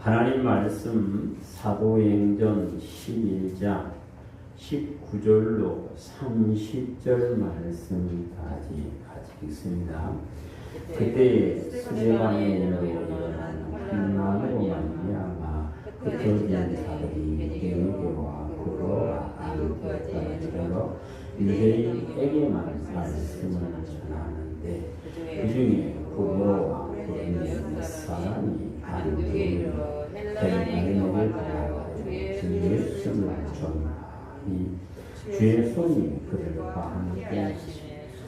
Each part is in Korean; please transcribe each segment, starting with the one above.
하나님 말씀 사도행전 11장 19절로 30절 말씀까지 같이 읽습니다. 그때 스데반에로 일어난 풍랑으로 말미암아 흩어진 자들이 에베소와 고로와 안디옥까지 이르러 유대인에게만 말씀을 전하는데 그중에 고로와 고린도 사람이 안디옥에 헬라인에게 나아가 주 예수를 전하니 주의 손이 그들과 함께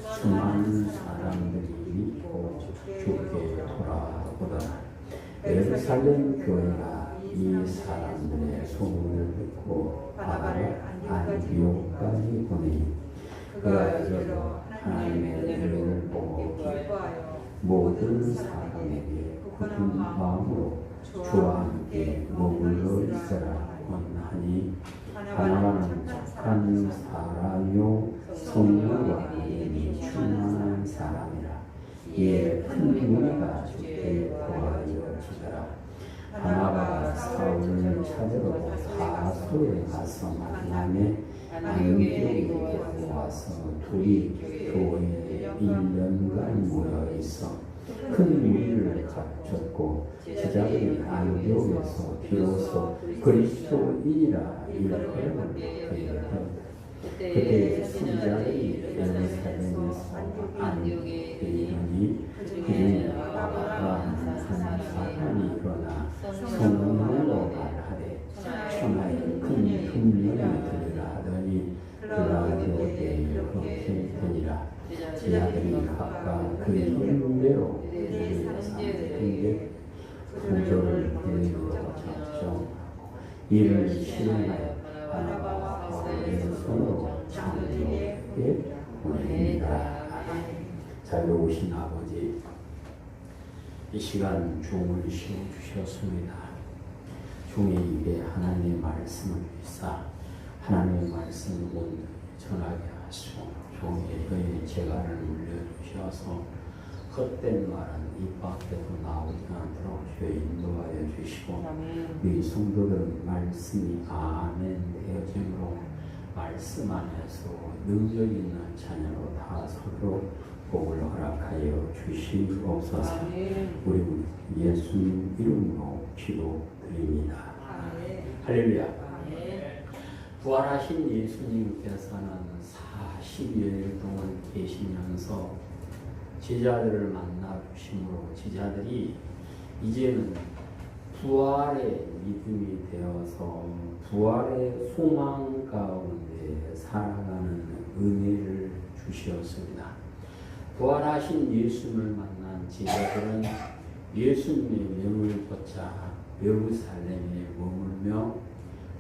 수많은 사람들이 믿고 주께 돌아오더라. 예루살렘 교회가 이 사람들의 소문을 듣고 바다를 안디옥까지 보내니 그가 이르러 하나님의 은혜를 보고 기뻐하여 모든 사람에게 굳은 마음으로 주와 함께 머물러 있으라 권하니 하나님은 착한 사람이요 성령과 능력이 충만한 사람이라. 이에 큰 은혜가 주께 더하여 주더라. 바나바가 사울을 찾으러 다소에 가서 만남에 안디옥에 와서 둘이 교회에 1년간 모여 있어 큰 무리를 갖췄고 제자들이 안디옥에서 비로소 그리스도인이라 일컬음을 하였다. 그때 선지자들이 예루살렘에서 안디옥에 이르니 그중에 바나바라 한 사람이 일어나 성령으로 말하되 천하에 큰 흉년이 들리라 하더니 그가 안디옥에 이렇게 되니라. 제자들이 각각 그 이름대로 그의 구절을 그리로 작정하고 이를 실행하여 바나바와 바울의 손으로 장로에게 보냅니다. 자유로우신 아버지, 이 시간 종을 씌워주셨습니다. 종의 입에 하나님의 말씀을 비사 하나님의 말씀을 온전히 전하게 하시고 종의 재갈을 물려주셔서 헛된 말은 입 밖에도 나오지 않도록 주여 인도하여 주시고 우리 성도들은 말씀이 아멘 되어짐으로 말씀 안에서 능력 있는 자녀로 다 서로 복을 허락하여 주시옵소서. 우리 예수님 이름으로 기도드립니다. 할렐루야. 부활하신 예수님께서는 40일 동안 계시면서 제자들을 만나 주심으로 제자들이 이제는 부활의 믿음이 되어서 부활의 소망 가운데 살아가는 은혜를 주셨습니다. 부활하신 예수님을 만난 제자들은 예수님의 명을 걷자 예루살렘에 머물며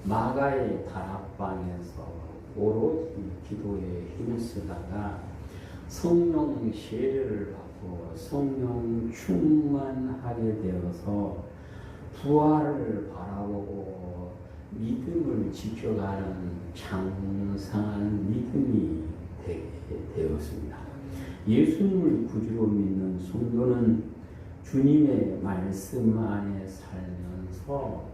마가의 다락방에서 오로지 기도에 힘쓰다가 성령 세례를 받고 성령 충만하게 되어서 부활을 바라보고 믿음을 지켜가는 장성한 믿음이 되게 되었습니다. 예수님을 구주로 믿는 성도는 주님의 말씀 안에 살면서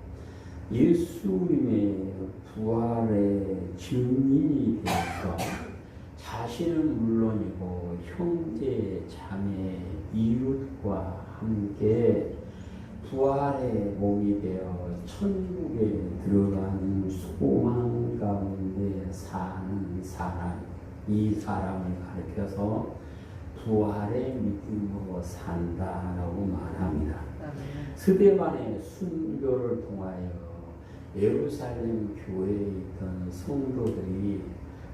예수님의 부활의 증인이 되어서 자신은 물론이고 형제, 자매, 이웃과 함께 부활의 몸이 되어 천국에 들어가는 소망 가운데 사는 사람, 이 사람을 가리켜서 부활의 믿음으로 산다라고 말합니다. 스데반의 순교를 통하여 예루살렘 교회에 있던 성도들이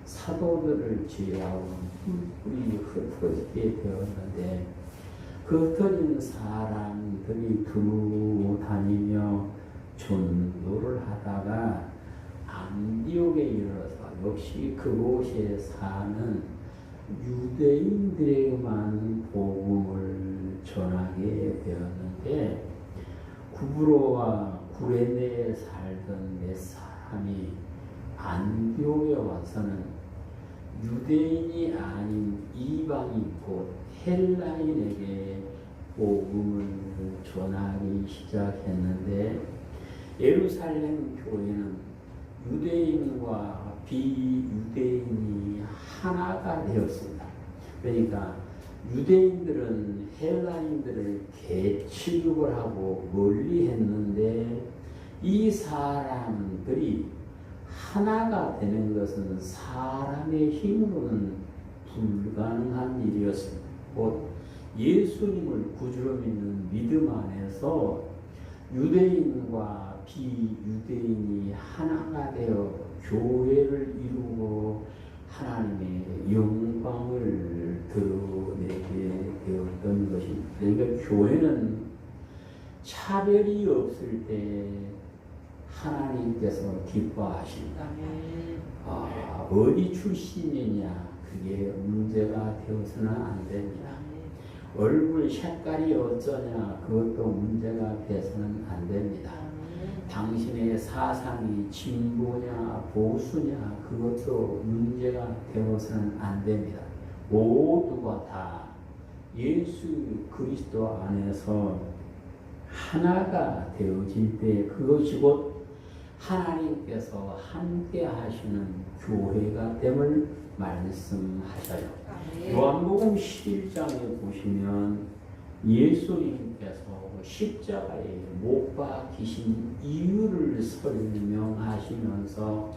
사도들을 제하고 뿔뿔이 흩어지게 되었는데 그 흩어진 사람들이 두루 다니며 전도를 하다가 안디옥에 이르러서 역시 그곳에 사는 유대인들에게만 복음을 전하게 되었는데 구브로와 구레네에 살던 몇 사람이 안디옥에 와서는 유대인이 아닌 이방인 곧 헬라인에게 복음을 전하기 시작했는데 예루살렘 교회는 유대인과 비유대인이 하나가 되었습니다. 그러니까 유대인들은 헬라인들을 개취급을 하고 멀리했는데 이 사람들이 하나가 되는 것은 사람의 힘으로는 불가능한 일이었습니다. 곧 예수님을 구주로 믿는 믿음 안에서 유대인과 비유대인이 하나가 되어 교회를 이루고 하나님의 영광을 드러내게 되었던 것입니다. 그러니까 교회는 차별이 없을 때 하나님께서 기뻐하신다. 어디 출신이냐 그게 문제가 되어서는 안 됩니다. 얼굴 색깔이 어쩌냐 그것도 문제가 돼서는 안 됩니다. 당신의 사상이 진보냐 보수냐 그것도 문제가 되어서는 안 됩니다. 모두가 다 예수 그리스도 안에서 하나가 되어질 때 그것이 곧 하나님께서 함께 하시는 교회가 됨을 말씀하셔요. 요한복음 11장에 보시면 예수님께서 십자가에 못 박히신 이유를 설명하시면서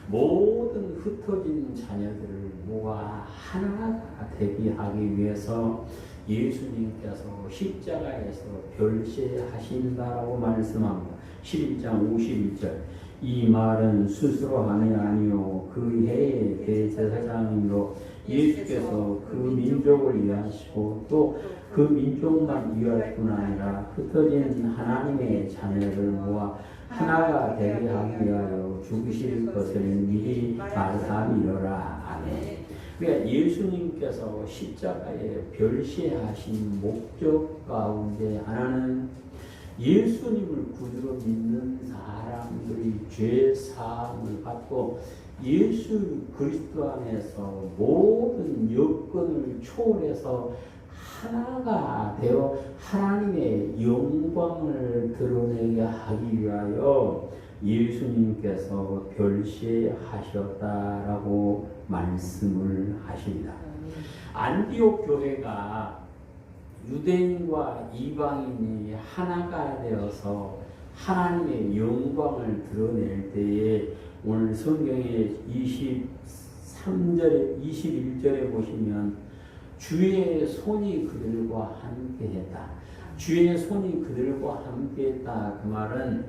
모든 흩어진 자녀들을 모아 하나가 되게 하기 위해서 예수님께서 십자가에서 별세하신다라고 말씀합니다. 11장 51절 이 말은 스스로 함이 아니요 그 해의 대제사장이므로 예수께서 그 민족을 위하시고 또 그 민족만 위할 뿐 아니라 흩어진 하나님의 자녀를 모아 하나가 되게 하기 위하여 죽으실 것을 미리 말함이로라. 아멘. 그러니까 예수님께서 십자가에 별세하신 목적 가운데 하나는 예수님을 구주로 믿는 사람들이 죄 사함을 받고 예수 그리스도 안에서 모든 여건을 초월해서 하나가 되어 하나님의 영광을 드러내게 하기 위하여 예수님께서 별세하셨다라고 말씀을 하십니다. 안디옥 교회가 유대인과 이방인이 하나가 되어서 하나님의 영광을 드러낼 때에 오늘 성경의 23절에 21절에 보시면 주의 손이 그들과 함께했다. 주의 손이 그들과 함께했다. 그 말은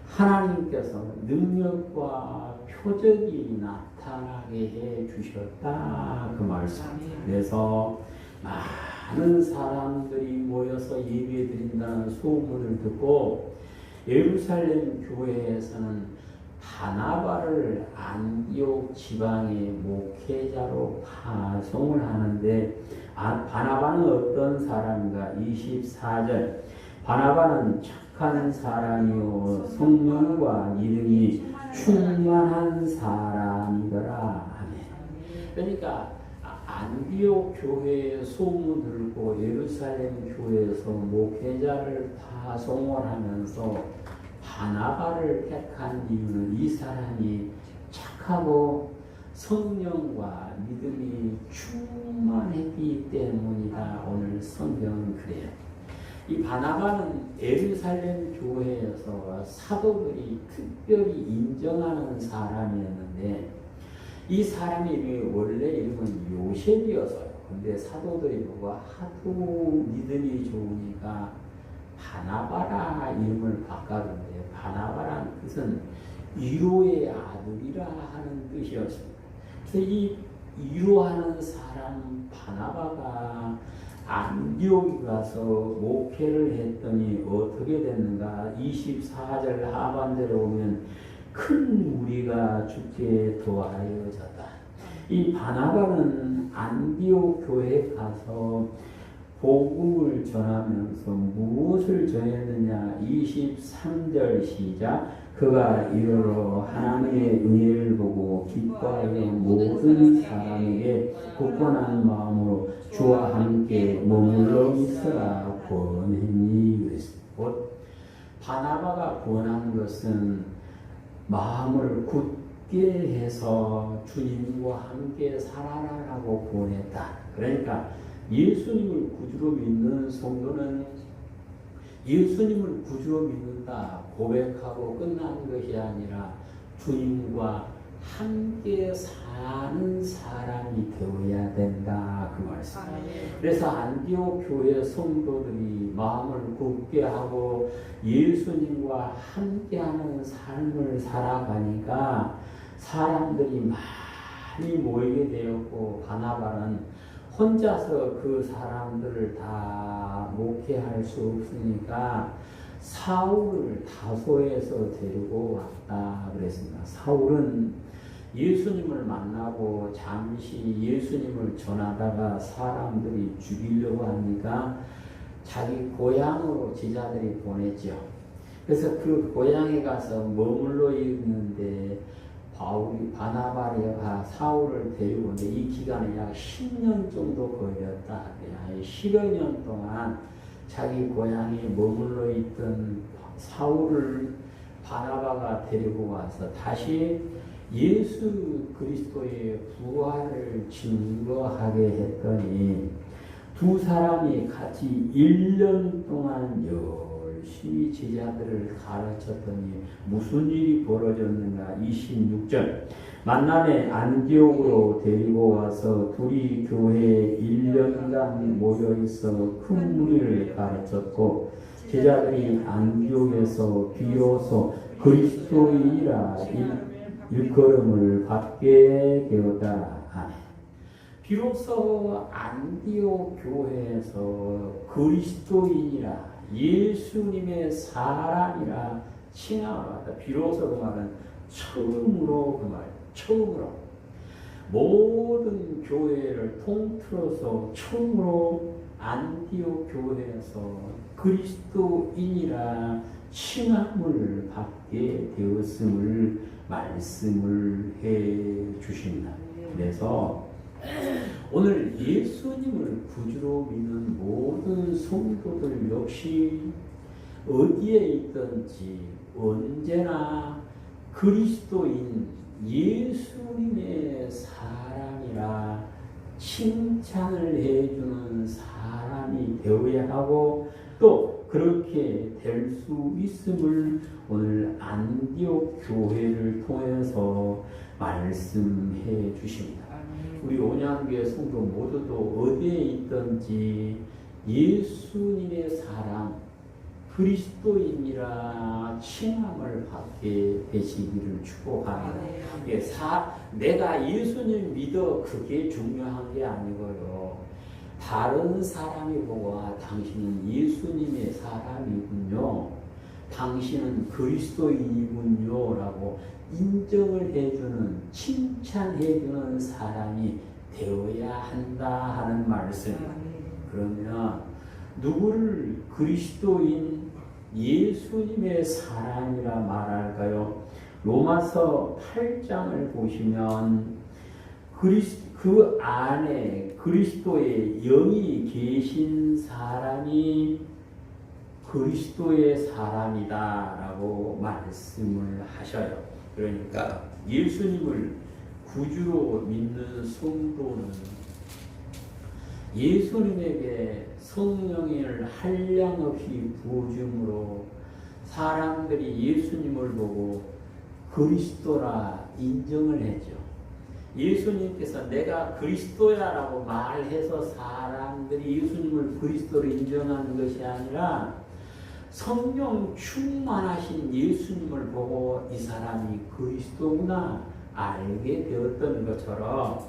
하나님께서 능력과 표적이 나타나게 해 주셨다. 그 말씀입니다. 그래서 많은 사람들이 모여서 예배드린다는 소문을 듣고 예루살렘 교회에서는 바나바를 안디옥 지방의 목회자로 파송을 하는데 바나바는 어떤 사람인가? 24절 바나바는 착한 사람이요 성령과 믿음이 충만한 사람이더라. 아멘. 그러니까 안디옥 교회에 소문 들고 예루살렘 교회에서 목회자를 파송을 하면서 바나바를 택한 이유는 이 사람이 착하고 성령과 믿음이 충만했기 때문이다. 오늘 성경은 그래요. 이 바나바는 예루살렘 교회에서 사도들이 특별히 인정하는 사람이었는데 이 사람의 이름이 원래 이름은 요셉이었어요. 근데 사도들이 보고 하도 믿음이 좋으니까 바나바라 이름을 바꿨는데 바나바라는 뜻은 위로의 아들이라 하는 뜻이었습니다. 그래서 이 위로하는 사람 바나바가 안디옥에 가서 목회를 했더니 어떻게 됐는가? 24절 하반절에 오면 큰 무리가 죽게 도하여졌다. 이 바나바는 안디옥 교회에 가서 복음을 전하면서 무엇을 전했느냐. 23절 시작. 그가 이르러 하나님의 은혜를 보고 기뻐하여 모든 사람에게 굳건한 마음으로 주와 함께 머물러 있으라 권하니. 곧 바나바가 권한 것은 마음을 굳게 해서 주님과 함께 살아라라고 권했다. 그러니까 예수님을 구주로 믿는 성도는 예수님을 구주로 믿는다 고백하고 끝난 것이 아니라 주님과 함께 사는 사람이 되어야 된다 그 말씀. 그래서 안디옥 교회 성도들이 마음을 굳게 하고 예수님과 함께하는 삶을 살아가니까 사람들이 많이 모이게 되었고 바나바는 혼자서 그 사람들을 다 목회할 수 없으니까 사울을 다소에서 데리고 왔다 그랬습니다. 사울은 예수님을 만나고 잠시 예수님을 전하다가 사람들이 죽이려고 하니까 자기 고향으로 제자들이 보냈죠. 그래서 그 고향에 가서 머물러 있는데 바나바가 사울을 데리고 오는데 이 기간에 약 10년 정도 걸렸다. 10여 년 동안 자기 고향에 머물러 있던 사울을 바나바가 데리고 와서 다시 예수 그리스도의 부활을 증거하게 했더니 두 사람이 같이 1년 동안 열심히 제자들을 가르쳤더니 무슨 일이 벌어졌는가. 26절 만남에 안디옥으로 데리고 와서 둘이 교회에 1년간 모여있어 큰 무리를 가르쳤고 제자들이 안디옥에서 비로소 그리스도인이라 일컬음을 받게 되었다. 아멘. 비로소 안디옥 교회에서 그리스도인이라 예수님의 사람이라 칭함을 받았다. 비로소 그 말은 처음으로 그 말, 처음으로 모든 교회를 통틀어서 처음으로 안디옥 교회에서 그리스도인이라 칭함을 받게 되었음을 말씀을 해 주십니다. 그래서 오늘 예수님을 구주로 믿는 모든 성도들 역시 어디에 있든지 언제나 그리스도인 예수님의 사람이라 칭찬을 해주는 사람이 되어야 하고 또 그렇게 될 수 있음을 오늘 안디옥 교회를 통해서 말씀해 주십니다. 우리 온양교회 성도 모두도 어디에 있든지 예수님의 사랑 그리스도인이라 칭함을 받게 되시기를 축복합니다. 내가 예수님 믿어 그게 중요한 게 아니고요. 다른 사람이 보고 당신은 예수님의 사람이군요. 당신은 그리스도인이군요. 라고 인정을 해주는 칭찬해주는 사람이 되어야 한다 하는 말씀. 그러면 누구를 그리스도인 예수님의 사람이라 말할까요? 로마서 8장을 보시면 그 안에 그리스도의 영이 계신 사람이 그리스도의 사람이다 라고 말씀을 하셔요. 그러니까 예수님을 구주로 믿는 성도는 예수님에게 성령을 한량없이 부어줌으로 사람들이 예수님을 보고 그리스도라 인정을 했죠. 예수님께서 내가 그리스도야 라고 말해서 사람들이 예수님을 그리스도로 인정하는 것이 아니라 성령 충만하신 예수님을 보고 이 사람이 그리스도구나 알게 되었던 것처럼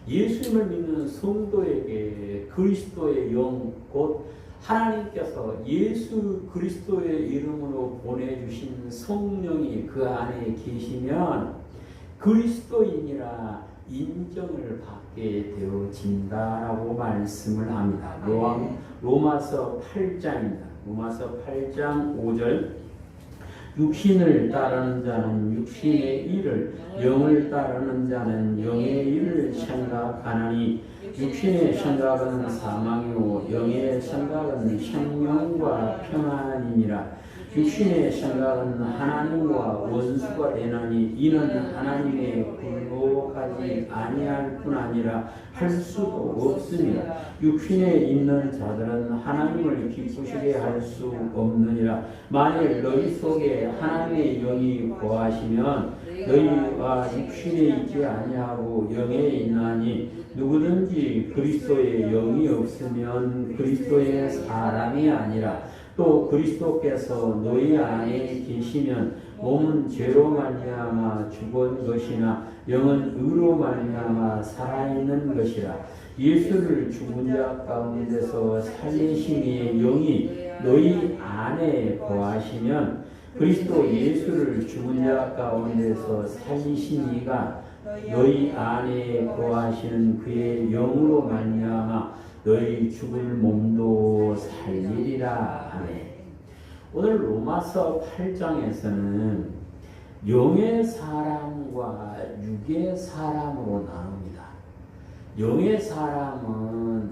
예수님을 믿는 성도에게 그리스도의 영 곧 하나님께서 예수 그리스도의 이름으로 보내주신 성령이 그 안에 계시면 그리스도인이라 인정을 받게 되어진다라고 말씀을 합니다. 로마서 8장입니다. 로마서 8장 5절 육신을 따르는 자는 육신의 일을, 영을 따르는 자는 영의 일을 생각하나니 육신의 생각은 사망이요 영의 생각은 생명과 평안이니라. 육신의 생각은 하나님과 원수가 되나니 이는 하나님의 굴복하지 아니할 뿐 아니라 할 수도 없습니다. 육신에 있는 자들은 하나님을 기쁘시게 할 수 없느니라. 만일 너희 속에 하나님의 영이 거하시면 너희와 육신에 있지 아니하고 영에 있나니 누구든지 그리스도의 영이 없으면 그리스도의 사람이 아니라 또 그리스도께서 너희 안에 계시면 몸은 죄로 말미암아 죽은 것이나 영은 의로 말미암아 살아있는 것이라. 예수를 죽은 자 가운데서 살리심의 영이 너희 안에 거하시면 그리스도 예수를 죽은 자 가운데서 살리신 이가 너희 안에 거하시는 그의 영으로 말미암아 너희 죽을 몸도 살리리라 하네. 오늘 로마서 8장에서는 영의 사람과 육의 사람으로 나눕니다. 영의 사람은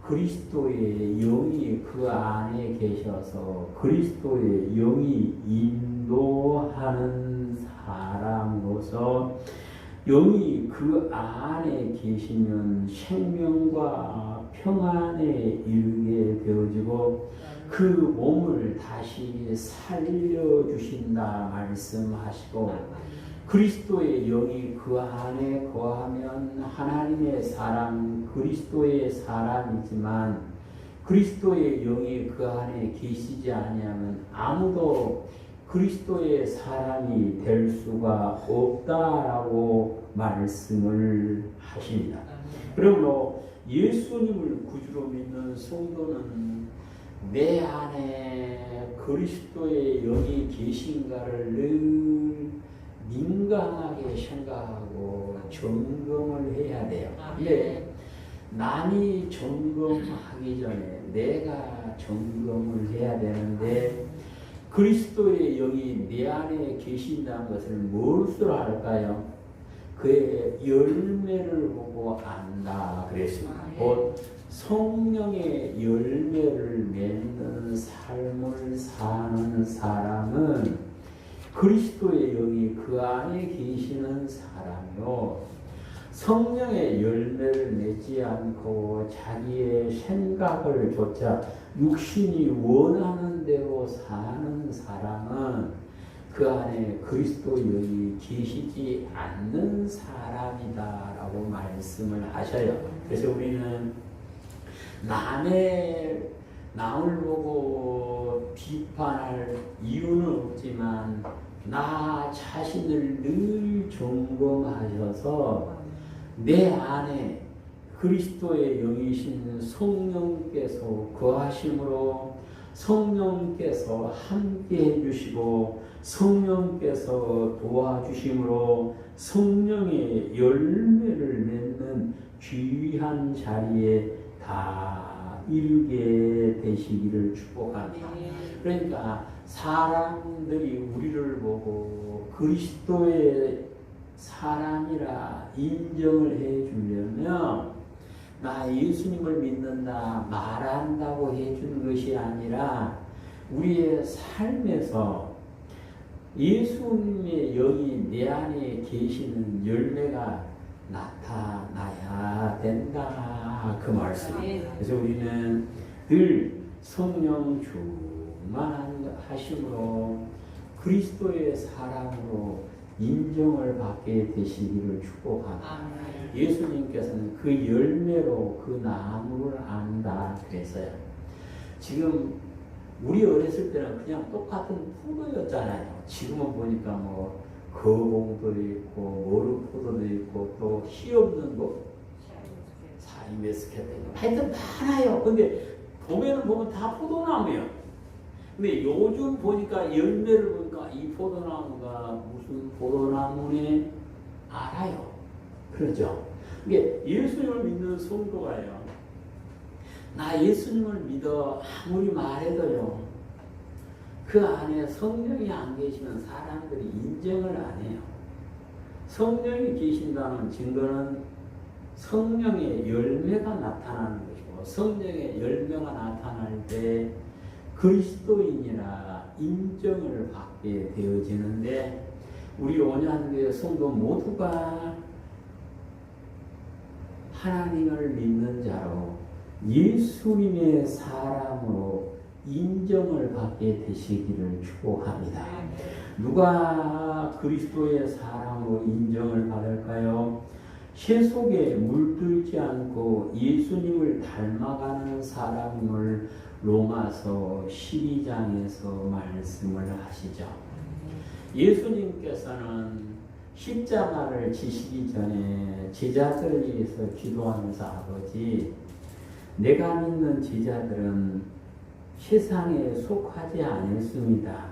그리스도의 영이 그 안에 계셔서 그리스도의 영이 인도하는 사람으로서 영이 그 안에 계시면 생명과 평안에 이르게 되어지고 그 몸을 다시 살려주신다 말씀하시고 그리스도의 영이 그 안에 거하면 하나님의 사람 그리스도의 사람이지만 그리스도의 영이 그 안에 계시지 아니하면 아무도 그리스도의 사람이 될 수가 없다라고 말씀을 하십니다. 그러므로 예수님을 구주로 믿는 성도는 내 안에 그리스도의 영이 계신가를 늘 민감하게 생각하고 점검을 해야 돼요. 근데 남이 점검하기 전에 내가 점검을 해야 되는데 그리스도의 영이 내 안에 계신다는 것을 무엇으로 알까요? 그의 열매를 보고 안다 그랬습니다. 곧 성령의 열매를 맺는 삶을 사는 사람은 그리스도의 영이 그 안에 계시는 사람이요. 성령의 열매를 맺지 않고 자기의 생각을 조차 육신이 원하는 대로 사는 사람은 그 안에 그리스도의 영이 계시지 않는 사람이다라고 말씀을 하셔요. 그래서 우리는 남을 보고 비판할 이유는 없지만 나 자신을 늘 점검하셔서 내 안에 그리스도의 영이신 성령께서 거하심으로 성령께서 함께 해주시고 성령께서 도와주심으로 성령의 열매를 맺는 귀한 자리에 다 이르게 되시기를 축복합니다. 그러니까 사람들이 우리를 보고 그리스도의 사람이라 인정을 해주려면 나 예수님을 믿는다 말한다고 해준 것이 아니라 우리의 삶에서 예수님의 영이 내 안에 계시는 열매가 나타나야 된다 그 말씀입니다. 그래서 우리는 늘 성령 충만하심으로 그리스도의 사람으로 인정을 받게 되시기를 축복합니다. 예수님께서는 그 열매로 그 나무를 안다 그랬어요. 지금 우리 어렸을 때는 그냥 똑같은 포도였잖아요. 지금은 보니까 뭐 거봉도 있고 머루포도도 있고 또 씨 없는 거 사이메스켓도 있고 하여튼 많아요. 근데 봄에는 보면 다 포도나무예요. 근데 요즘 보니까 열매를 보니까 이 포도나무가 무슨 포도나무네 알아요. 그렇죠. 이게 예수님을 믿는 성도가요. 나 예수님을 믿어 아무리 말해도요. 그 안에 성령이 안 계시면 사람들이 인정을 안 해요. 성령이 계신다는 증거는 성령의 열매가 나타나는 것이고 성령의 열매가 나타날 때 그리스도인이라 인정을 받게 되어지는데 우리 온양교회 성도 모두가 하나님을 믿는 자로 예수님의 사람으로 인정을 받게 되시기를 축복합니다. 누가 그리스도의 사람으로 인정을 받을까요? 새 속에 물들지 않고 예수님을 닮아가는 사람임을 로마서 12장에서 말씀을 하시죠. 예수님께서는 십자가를 지시기 전에 제자들을 위해서 기도하면서 아버지, 내가 믿는 제자들은 세상에 속하지 않았습니다.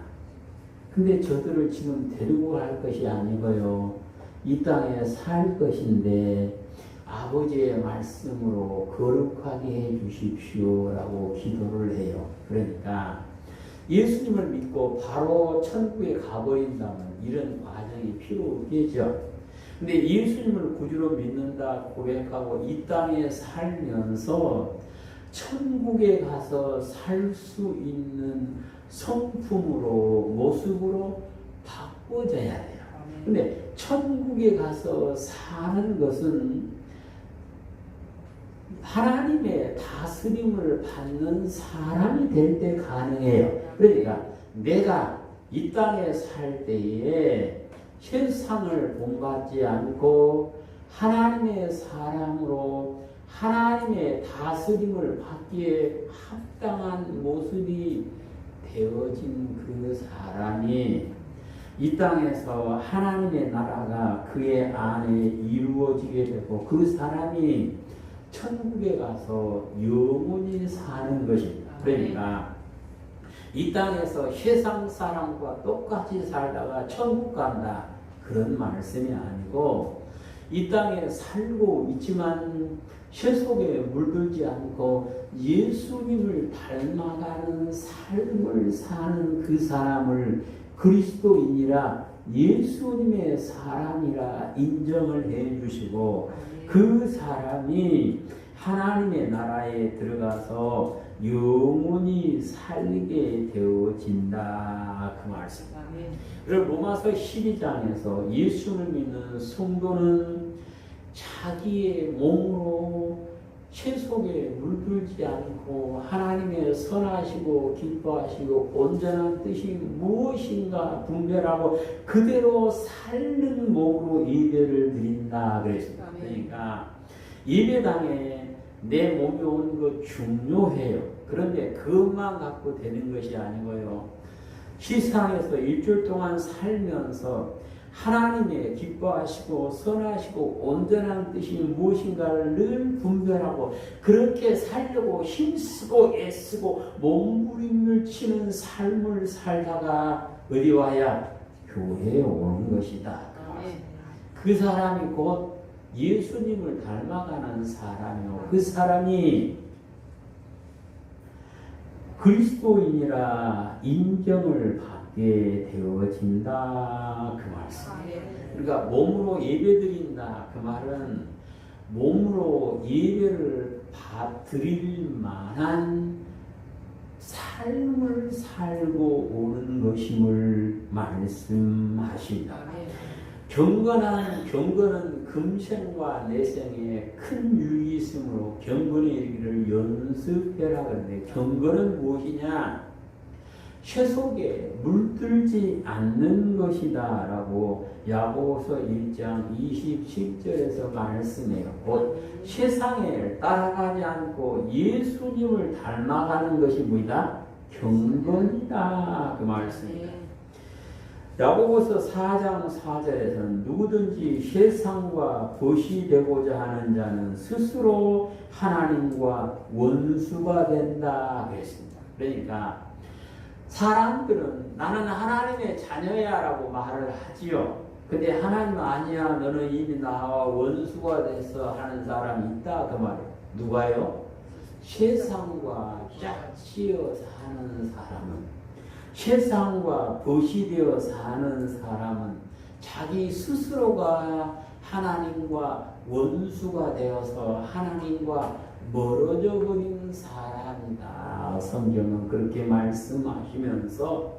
근데 저들을 지금 데리고 갈 것이 아니고요. 이 땅에 살 것인데 아버지의 말씀으로 거룩하게 해 주십시오라고 기도를 해요. 그러니까 예수님을 믿고 바로 천국에 가버린다면 이런 과정이 필요 없겠죠. 근데 예수님을 구주로 믿는다 고백하고 이 땅에 살면서 천국에 가서 살 수 있는 성품으로 모습으로 바꿔져야 돼요. 근데 천국에 가서 사는 것은 하나님의 다스림을 받는 사람이 될 때 가능해요. 그러니까 내가 이 땅에 살 때에 세상을 본받지 않고 하나님의 사람으로 하나님의 다스림을 받기에 합당한 모습이 되어진 그 사람이 이 땅에서 하나님의 나라가 그의 안에 이루어지게 되고 그 사람이 천국에 가서 영원히 사는 것입니다. 그러니까 이 땅에서 세상 사람과 똑같이 살다가 천국 간다 그런 말씀이 아니고 이 땅에 살고 있지만 새 속에 물들지 않고 예수님을 닮아가는 삶을 사는 그 사람을 그리스도인이라 예수님의 사람이라 인정을 해 주시고 그 사람이 하나님의 나라에 들어가서 영원히 살게 되어진다 그 말씀. 그리고 로마서 12장에서 예수를 믿는 성도는 자기의 몸으로 채속에 물들지 않고 하나님의 선하시고 기뻐하시고 온전한 뜻이 무엇인가 분별하고 그대로 삶는 몸으로 예배를 드린다 그랬습니다. 그러니까 예배당에 내 몸이 오는 거 중요해요. 그런데 그것만 갖고 되는 것이 아니고요. 세상에서 일주일 동안 살면서 하나님의 기뻐하시고 선하시고 온전한 뜻이 무엇인가를 늘 분별하고 그렇게 살려고 힘쓰고 애쓰고 몸부림을 치는 삶을 살다가 어디 와야 교회에 오는 것이다. 그 사람이 곧 예수님을 닮아가는 사람이요. 그 사람이 그리스도인이라 인정을 받게 되어진다 그 말씀. 그러니까 몸으로 예배드린다 그 말은 몸으로 예배를 드릴 만한 삶을 살고 오는 것임을 말씀하십니다. 경건은 금생과 내생에 큰 유익이 있으므로 경건의 일기를 연습해라 그러는데 경건은 무엇이냐? 쇠속에 물들지 않는 것이다 라고 야고보서 1장 27절에서 말씀해요. 곧 세상에 따라가지 않고 예수님을 닮아가는 것이 뭐이다? 경건이다 그 말씀입니다. 야고보서 4장 4절에서는 누구든지 세상과 벗이 되고자 하는 자는 스스로 하나님과 원수가 된다 그랬습니다. 그러니까 사람들은 나는 하나님의 자녀야 라고 말을 하지요. 근데 하나님은 아니야. 너는 이미 나와 원수가 돼서 하는 사람이 있다. 그 말이에요. 누가요? 세상과 짝지어 사는 사람은, 세상과 벗이되어 사는 사람은 자기 스스로가 하나님과 원수가 되어서 하나님과 멀어져 버린 사람이다. 성경은 그렇게 말씀하시면서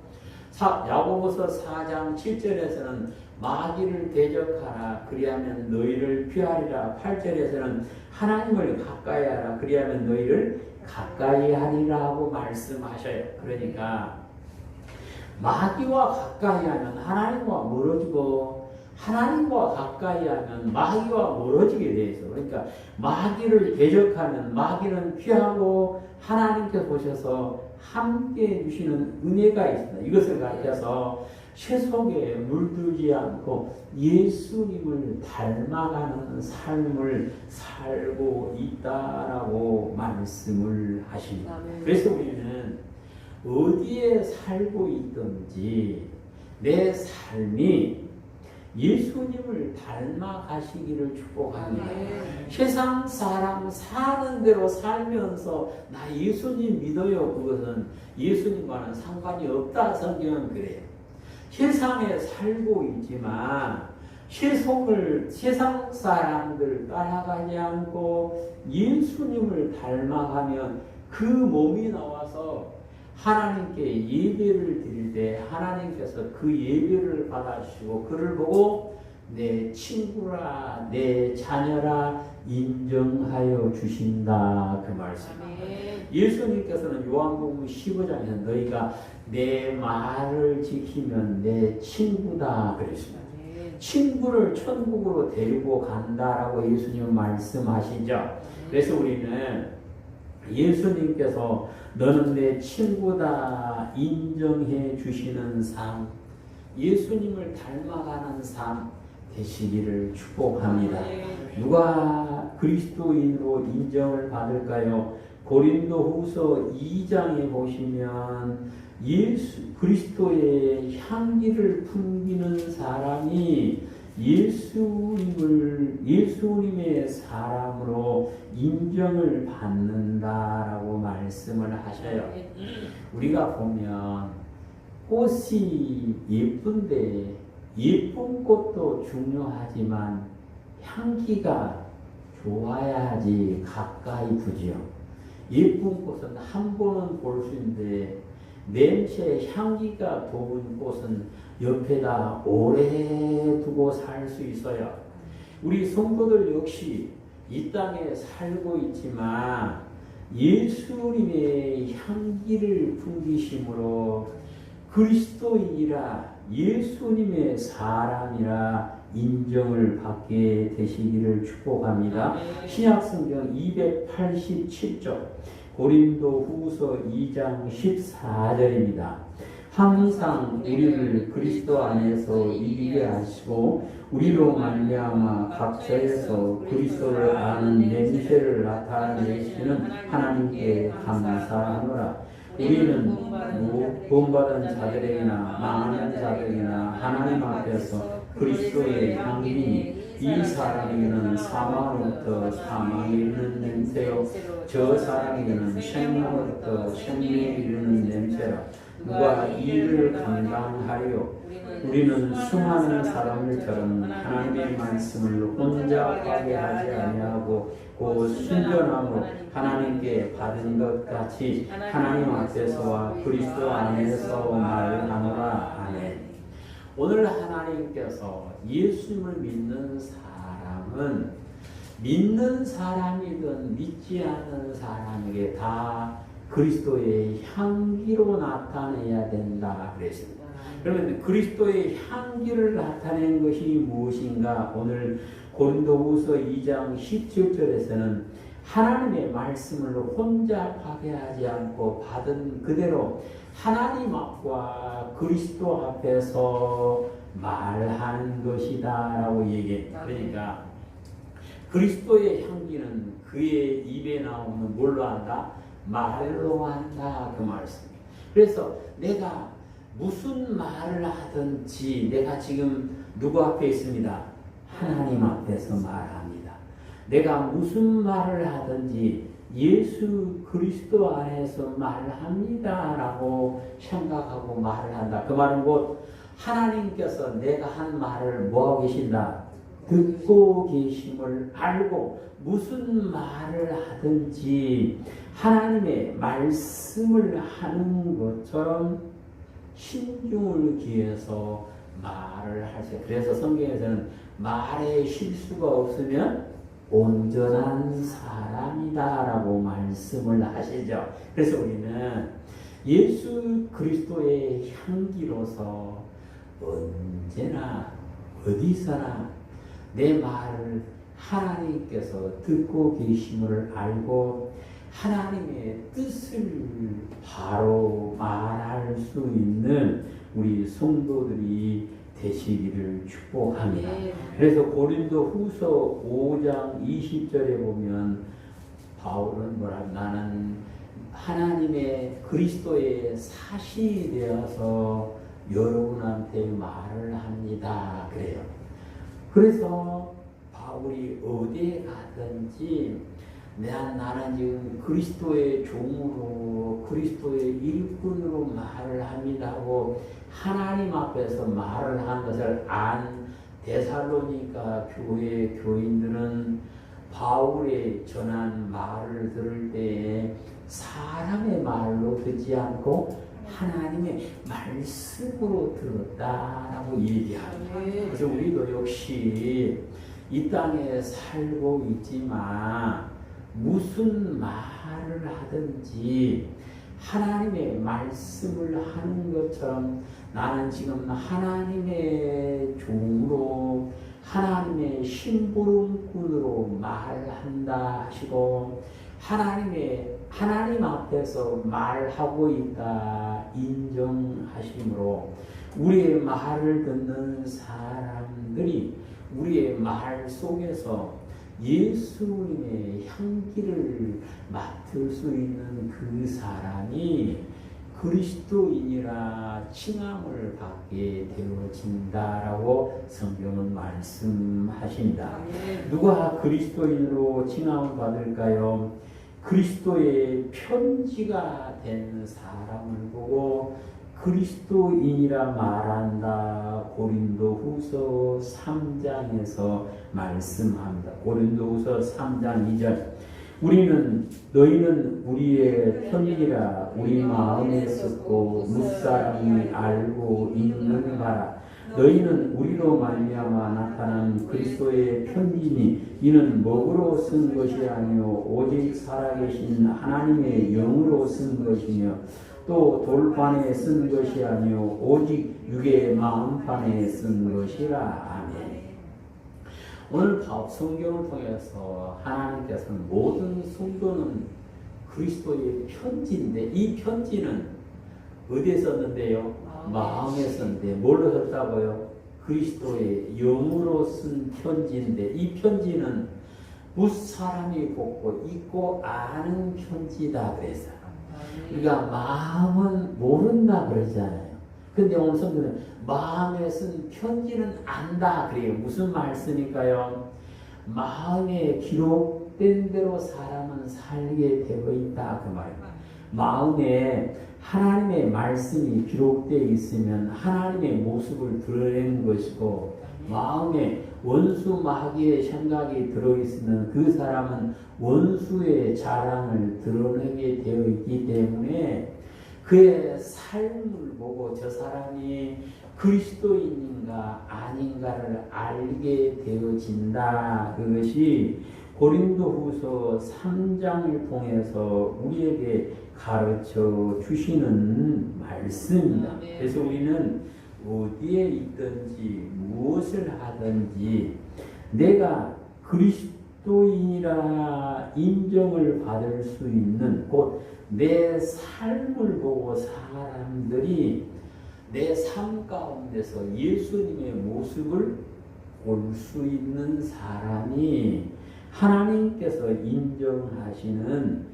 야고보서 4장 7절에서는 마귀를 대적하라 그리하면 너희를 피하리라. 8절에서는 하나님을 가까이 하라 그리하면 너희를 가까이 하리라고 말씀하셔요. 그러니까 마귀와 가까이 하면 하나님과 멀어지고 하나님과 가까이 하면 마귀와 멀어지게 돼 있어. 그러니까 마귀를 대적하면 마귀는 피하고 하나님께서 보셔서 함께 해주시는 은혜가 있습니다. 이것을 가르쳐서 세속에 물들지 않고 예수님을 닮아가는 삶을 살고 있다라고 말씀을 하십니다. 그래서 우리는 어디에 살고 있든지 내 삶이 예수님을 닮아가시기를 축복합니다. 세상 사람 사는 대로 살면서 나 예수님 믿어요. 그것은 예수님과는 상관이 없다. 성경은 그래요. 세상에 살고 있지만 세상 사람들 따라가지 않고 예수님을 닮아가면 그 몸이 나와서 하나님께 예배를 드릴 때 하나님께서 그 예배를 받아주시고 그를 보고 내 친구라 내 자녀라 인정하여 주신다. 그 말씀. 예수님께서는 요한복음 15장에서 너희가 내 말을 지키면 내 친구다 그랬습니다. 친구를 천국으로 데리고 간다라고 예수님은 말씀하시죠. 그래서 우리는 예수님께서 너는 내 친구다 인정해 주시는 삶, 예수님을 닮아가는 삶 되시기를 축복합니다. 누가 그리스도인으로 인정을 받을까요? 고린도후서 2장에 보시면 그리스도의 향기를 풍기는 사람이 예수님의 사람으로 인정을 받는다라고 말씀을 하셔요. 우리가 보면 꽃이 예쁜데 예쁜 꽃도 중요하지만 향기가 좋아야지 가까이 두지요. 예쁜 꽃은 한 번은 볼 수 있는데 냄새, 향기가 좋은 꽃은 옆에다 오래 두고 살 수 있어요. 우리 성도들 역시 이 땅에 살고 있지만 예수님의 향기를 풍기심으로 그리스도인이라 예수님의 사람이라 인정을 받게 되시기를 축복합니다. 신약성경 287쪽 고린도후서 2장 14절입니다. 항상 우리를 그리스도 안에서 이기게 하시고 우리로 말미암아 각처에서 그리스도를 아는 냄새를 나타내시는 하나님께 감사하노라. 우리는 구원받은 자들에게나 망하는 자들에게나 하나님 앞에서 그리스도의 향기니 이 사람에게는 사망으로부터 사망에 이르는 냄새요 저 사람에게는 생명으로부터 생명에 이르는 냄새라. 누가 이 일을 감당하리요? 우리는 수많은 사람들처럼 하나님의 말씀을 혼자 파괴하지 아니하고 곧 순전함으로 하나님께 받은 것 같이 하나님 앞에서와 그리스도 안에서 말하노라. 아멘. 오늘 하나님께서 예수님을 믿는 사람은 믿는 사람이든 믿지 않는 사람에게 다 그리스도의 향기로 나타내야 된다 그랬습니다. 그러면 그리스도의 향기를 나타낸 것이 무엇인가? 오늘 고린도후서 2장 17절에서는 하나님의 말씀을 혼자 파괴하지 않고 받은 그대로 하나님 앞과 그리스도 앞에서 말하는 것이다 라고 얘기합니다. 그러니까 그리스도의 향기는 그의 입에 나오는 뭘로 한다? 말로 한다 그 말씀이에요. 그래서 내가 무슨 말을 하든지 내가 지금 누구 앞에 있습니다. 하나님 앞에서 말합니다. 내가 무슨 말을 하든지 예수 그리스도 안에서 말합니다 라고 생각하고 말을 한다. 그 말은 곧 하나님께서 내가 한 말을 뭐하고 계신다? 듣고 계심을 알고 무슨 말을 하든지 하나님의 말씀을 하는 것처럼 신중을 기해서 말을 하세요. 그래서 성경에서는 말에 실수가 없으면 온전한 사람이다 라고 말씀을 하시죠. 그래서 우리는 예수 그리스도의 향기로서 언제나 어디서나 내 말을 하나님께서 듣고 계심을 알고 하나님의 뜻을 바로 말할 수 있는 우리 성도들이 되시기를 축복합니다. 그래서 고린도 후서 5장 20절에 보면 바울은 뭐라 나는 하나님의 그리스도의 사신이 되어서 여러분한테 말을 합니다. 그래요. 그래서 바울이 어디에 가든지 나는 지금 그리스도의 종으로 그리스도의 일꾼으로 말을 합니다 하고 하나님 앞에서 말을 한 것을 안 데살로니가 교회 교인들은 바울의 전한 말을 들을 때에 사람의 말로 듣지 않고 하나님의 말씀으로 들었다라고 얘기합니다. 그래서 우리도 역시 이 땅에 살고 있지만 무슨 말을 하든지 하나님의 말씀을 하는 것처럼 나는 지금 하나님의 종으로 하나님의 심부름꾼으로 말한다 하시고 하나님 앞에서 말하고 있다 인정하심으로 우리의 말을 듣는 사람들이 우리의 말 속에서 예수님의 향기를 맡을 수 있는 그 사람이 그리스도인이라 칭함을 받게 되어진다라고 성경은 말씀하십니다. 누가 그리스도인으로 칭함을 받을까요? 그리스도의 편지가 된 사람을 보고 그리스도인이라 말한다. 고린도후서 3장에서 말씀합니다. 고린도후서 3장 2절 너희는 우리의 편이라 우리 마음에 썼고 무사람이 알고 있는 바라. 너희는 우리로 말미암아 나타난 그리스도의 편지니 이는 먹으로 쓴 것이 아니요 오직 살아계신 하나님의 영으로 쓴 것이며 또 돌판에 쓴 것이 아니요 오직 육의 마음판에 쓴 것이라. 아멘. 오늘 성경을 통해서 하나님께서는 모든 성도는 그리스도의 편지인데 이 편지는 어디에 썼는데요? 마음에 썼는데 뭘로 썼다고요? 그리스도의 영으로 쓴 편지인데 이 편지는 무사람이 읽고 아는 편지다 그랬어요. 그러니까 마음은 모른다 그러잖아요. 근데 오늘 성경은 마음에 쓴 편지는 안다 그래요. 무슨 말씀일까요? 마음에 기록된 대로 사람은 살게 되어 있다 그 말이에요. 마음에 하나님의 말씀이 기록되어 있으면 하나님의 모습을 드러내는 것이고 마음에 원수 마귀의 생각이 들어있으면 그 사람은 원수의 자랑을 드러내게 되어 있기 때문에 그의 삶을 보고 저 사람이 그리스도인인가 아닌가를 알게 되어진다. 그것이 고린도후서 3장을 통해서 우리에게 가르쳐 주시는 말씀입니다. 그래서 우리는 어디에 있든지 무엇을 하든지 내가 그리스도인이라 인정을 받을 수 있는 곧 내 삶을 보고 사람들이 내 삶 가운데서 예수님의 모습을 볼 수 있는 사람이 하나님께서 인정하시는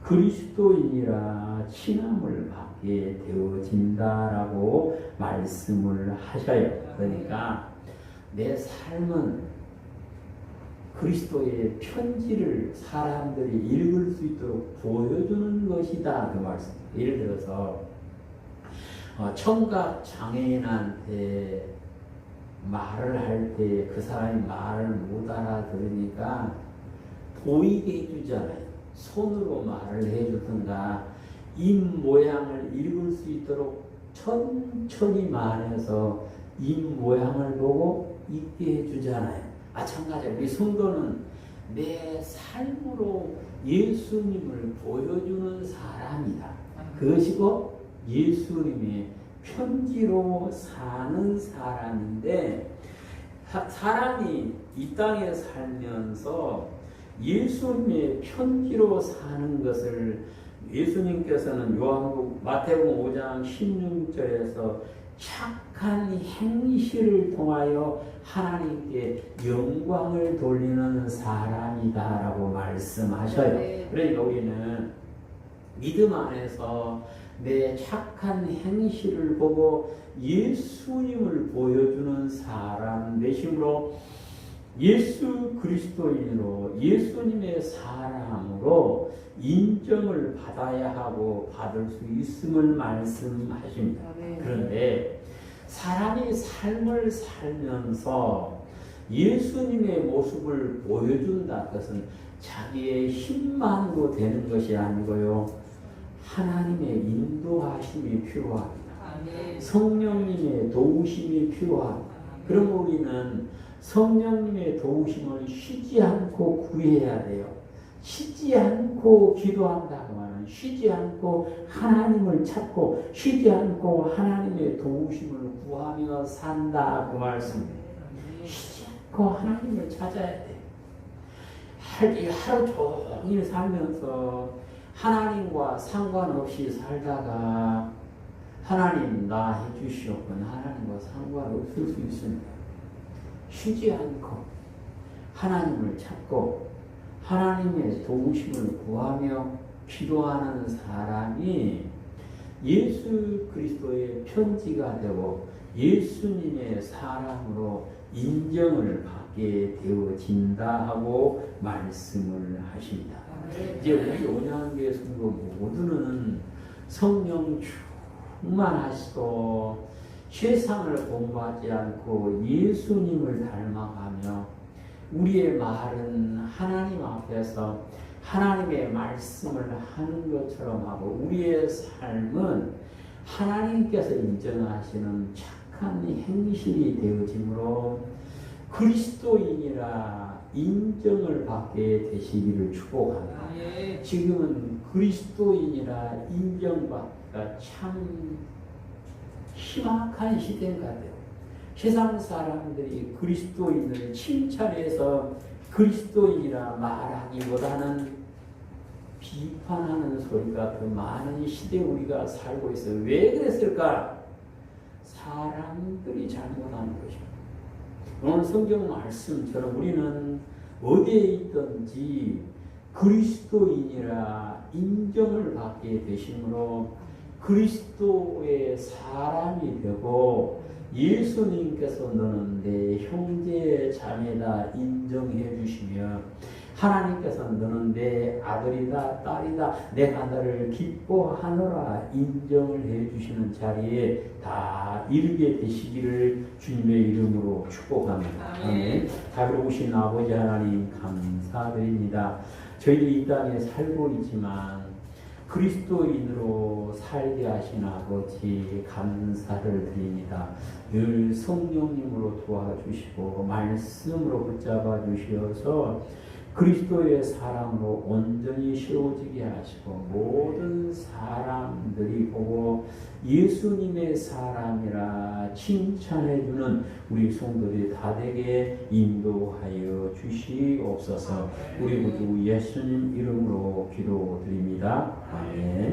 그리스도인이라 칭함을 받게 되어진다라고 말씀을 하셔요. 그러니까 내 삶은 그리스도의 편지를 사람들이 읽을 수 있도록 보여주는 것이다. 그 말씀. 예를 들어서 청각 장애인한테 말을 할 때 그 사람이 말을 못 알아들으니까 보이게 해주잖아요. 손으로 말을 해주든가 입 모양을 읽을 수 있도록 천천히 말해서 입 모양을 보고 읽게 해주잖아요. 마찬가지로 우리 성도는 내 삶으로 예수님을 보여주는 사람이다. 그것이고 예수님의 편지로 사는 사람인데, 사람이 이 땅에 살면서 예수님의 편지로 사는 것을 예수님께서는 마태복음 5장 16절에서 착한 행실을 통하여 하나님께 영광을 돌리는 사람이다라고 말씀하셔요. 그러니까 우리는 믿음 안에서 내 착한 행실을 보고 예수님을 보여주는 사람 되심으로 예수 그리스도인으로 예수님의 사람으로 인정을 받아야 하고 받을 수 있음을 말씀하십니다. 그런데 사람이 삶을 살면서 예수님의 모습을 보여준다. 그것은 자기의 힘만으로 되는 것이 아니고요. 하나님의 인도하심이 필요합니다. 성령님의 도우심이 필요합니다. 그럼 우리는 성령님의 도우심을 쉬지 않고 구해야 돼요. 쉬지 않고 기도한다. 그 말은 쉬지 않고 하나님을 찾고 쉬지 않고 하나님의 도우심을 구하며 산다. 그 말씀입니다. 쉬지 않고 하나님을 찾아야 돼요. 하루 종일 살면서 하나님과 상관없이 살다가 하나님 나 해주시옵건 하나님과 상관없을 수 있습니다. 쉬지 않고 하나님을 찾고 하나님의 도우심을 구하며 기도하는 사람이 예수 그리스도의 편지가 되고 예수님의 사람으로 인정을 받게 되어진다 하고 말씀을 하십니다. 이제 우리 온양교회 성도 모두는 성령 충만하시고 세상을 본받지 않고 예수님을 닮아가며 우리의 말은 하나님 앞에서 하나님의 말씀을 하는 것처럼 하고 우리의 삶은 하나님께서 인정하시는 착한 행실이 되어지므로 그리스도인이라 인정을 받게 되시기를 축복합니다. 지금은 그리스도인이라 인정받기가 참 희망한 시대인 것 같아요. 세상 사람들이 그리스도인을 칭찬해서 그리스도인이라 말하기보다는 비판하는 소리가 더 많은 시대에 우리가 살고 있어요. 왜 그랬을까? 사람들이 잘못하는 것입니다. 오늘 성경 말씀처럼 우리는 어디에 있든지 그리스도인이라 인정을 받게 되심으로 그리스도의 사람이 되고 예수님께서 너는 내 형제 자매다 인정해 주시며 하나님께서 너는 내 아들이다 딸이다 내가 너를 기뻐하노라 인정을 해 주시는 자리에 다 이르게 되시기를 주님의 이름으로 축복합니다. 아멘. 다루신 아버지 하나님 감사드립니다. 저희들이 이 땅에 살고 있지만 그리스도인으로 살게 하신 아버지 감사를 드립니다. 늘 성령님으로 도와주시고 말씀으로 붙잡아 주시어서 그리스도의 사람으로 온전히 세워지게 하시고 모든 사람들이 보고 예수님의 사람이라 칭찬해주는 우리 성도들이 다 되게 인도하여 주시옵소서. 우리 모두 예수님 이름으로 기도드립니다. 아멘.